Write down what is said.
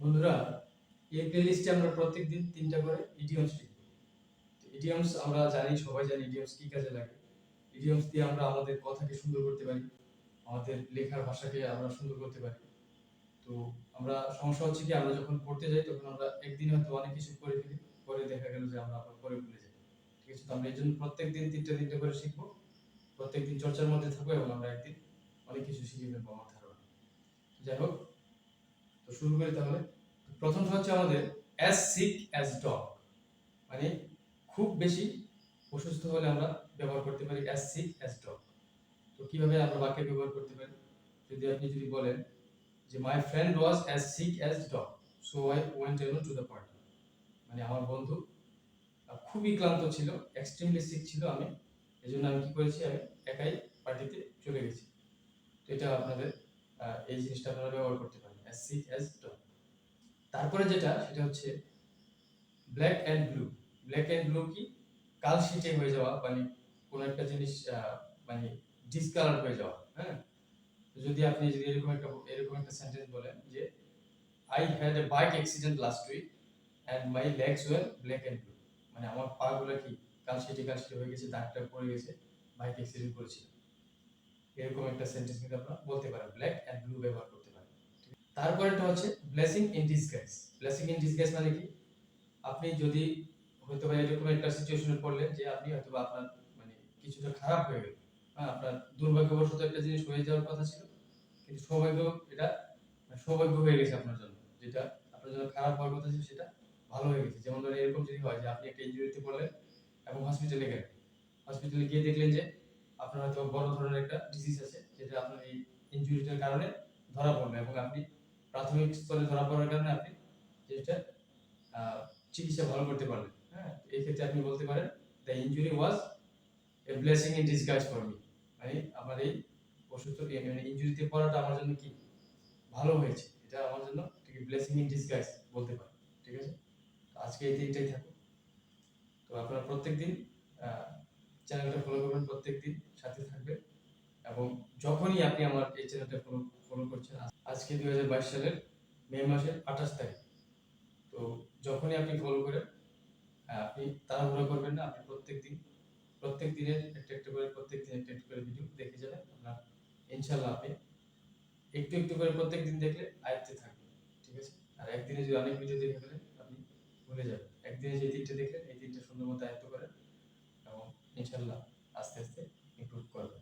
বন্ধুরা, এই প্লেলিস্টে আমরা প্রত্যেকদিন 3টা করে ইডিয়মস শিখব। ইডিয়মস আমরা জানি, সবাই জানি ইডিয়মস কি কাজে লাগে। ইডিয়মস দিয়ে আমরা আমাদের কথাকে সুন্দর করতে পারি, আমাদের লেখার ভাষাকে আমরা সুন্দর করতে পারি। তো আমরা সমস্যা হচ্ছে কি, আমরা যখন পড়তে যাই তখন আমরা একদিনে হয়তো অনেক কিছু করে ফেলি, পরে দেখা গেল যে আমরা আবার পরে ভুলে যাই। ঠিক আছে? তো আমরা এই জন্য প্রত্যেকদিন 3টা করে শিখবো, প্রত্যেকদিন চর্চার মধ্যে থাকবো এবং আমরা একদিন অনেক কিছু শিখে ফেলবো আমার ধারণা। যাই হোক, তো শুরু করি তাহলে। প্রথমটা হচ্ছে আমাদের as sick as dog, মানে খুব বেশি অসুস্থ হলে আমরা ব্যবহার করতে পারি as sick as dog। তো কিভাবে আমরা বাক্যে ব্যবহার করতে পারি? যদি বলেন যে my friend was as sick as dog so I went alone to the party, মানে আমার বন্ধু খুবই ক্লান্ত ছিল, এক্সট্রিমলি সিক ছিল, আমি এজন্য আমি কি করেছি, আমি একাই পার্টিতে চলে গেছি। তো এটা আপনাদের এই জিনিসটা আপনারা ব্যবহার করতে পারেন as sick as dog। তারপরে যেটা, সেটা হচ্ছে black and blue. Black and blue কি? কালশিটে হয়ে যাওয়া, মানে কোন একটা জিনিস মানে ডিসকালার হয়ে যাওয়া। হ্যাঁ, যদি আপনি এরকম একটা সেন্টেন্স বলেন যে I had a bike accident last week and my legs were black and blue, মানে আমার পা গুলো কি কালশিটে হয়ে গেছে, দাগটা পড়ে গেছে, বাইক অ্যাক্সিডেন্ট করেছিল। এরকম একটা সেন্টেন্স কিন্তু আপনারা বলতে পারেন, ব্ল্যাক এন্ড ব্লু ব্যবহার করতে পারেন। তারপরেটা হচ্ছে blessing in disguise. Blessing in disguise মানে কি? আপনি যদি হয়তো বা এরকম একটা সিচুয়েশনে পড়লেন যে আপনি হয়তো বা আপনার মানে কিছুটা খারাপ হয়ে গেল, হ্যাঁ, আপনার দুর্ভাগ্যবশত একটা জিনিস হয়ে যাওয়ার কথা ছিল, কিন্তু এটা সৌভাগ্য হয়ে গেছে আপনার জন্য। যেটা আপনার জন্য খারাপ হওয়ার কথা ছিল সেটা ভালো হয়ে গেছে। যেমন ধরেন এরকম যদি হয় যে আপনি একটা ইনজুরিতে পড়লেন এবং হসপিটালে গেলেন, হসপিটালে গিয়ে দেখলেন যে আপনার হয়তো বড় ধরনের একটা ডিজিজ আছে, যেটা আপনার এই ইনজুরিটার কারণে ধরা পড়লো, এবং আপনি প্রাথমিক স্তরে ধরা পড়ার কারণে আপনি যেটা চিকিৎসা ভালো করতে পারলেন। হ্যাঁ, এই ক্ষেত্রে আপনি বলতে পারেন the injury was A blessing in disguise for me, মানে আমার এই অসুস্থ মানে ইনজুরিতে পড়াটা আমার জন্য কি ভালো হয়েছে, এটা আমার জন্য ঠিক ব্লেসিং ইন ডিসগাইজ বলতে পারেন। ঠিক আছে? তো আজকে এই তিনটাই থাকুক। তো আপনারা প্রত্যেকদিন চ্যানেলটা ফলো করবেন, প্রত্যেকদিন সাথে থাকবেন, এবং যখনই আপনি আমার এই চ্যানেলটা ফলো করছেন, আজকে 2022 সালের মে মাসের 28 তারিখ, তো যখনই আপনি ফলো করেন, আপনি তাড়াহুড়ো করবেন না, আপনি প্রত্যেক দিনের একটা করে ভিডিও দেখে যাবেন। আপনার ইনশাআল্লাহ আপনি একটু করে প্রত্যেক দিন দেখলে আয়ত্তে থাকবে। ঠিক আছে? আর একদিনে যদি অনেক ভিডিও দেখে ফেলেন, আপনি ভুলে যাবেন। একদিনে যে 3টে দেখলেন, এই 3টে সুন্দর মতো আয়ত্ত করেন এবং ইনশাআল্লাহ আস্তে আস্তে ইমপ্রুভ করবেন।